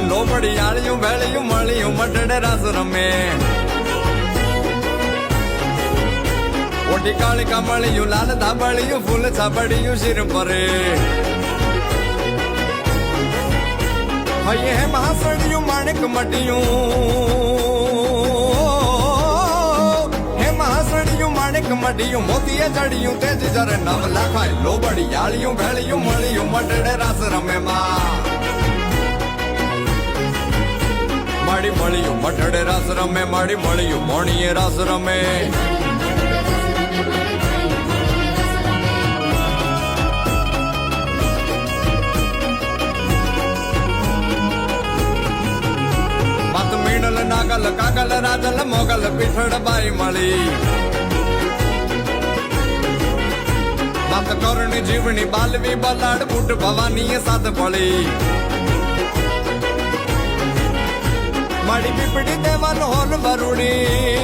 લોબડી આળિયું ભેળિયું મળ્યું મટડે રાસ રમે ઓટી કાળી કમળિયું લાલ ધાબળિયું ફૂલ છાબડિયું શિર પરે હૈયે હે મહાસડિયું માણેક મટિયું હે મહાસડિયું માણેક મટિયું મોતીએ જડિયું તેજ જરે નવ લાખાય લોબડી આળિયું ભેળિયું મળ્યું મટડે રાસ રમે માડી મળ્યું મટડે રાસ રમે માડી મળ્યું મોણીએ રાસ રમે મીણલ નાગલ કાગલ રાજલ મોગલ પીઠડ બાઈ મળી માત કરણી જીવણી બાલવી બલાડ બુટ ભવાની સાત પડી માડી પીપડી દેવાલ હોલ બરુડી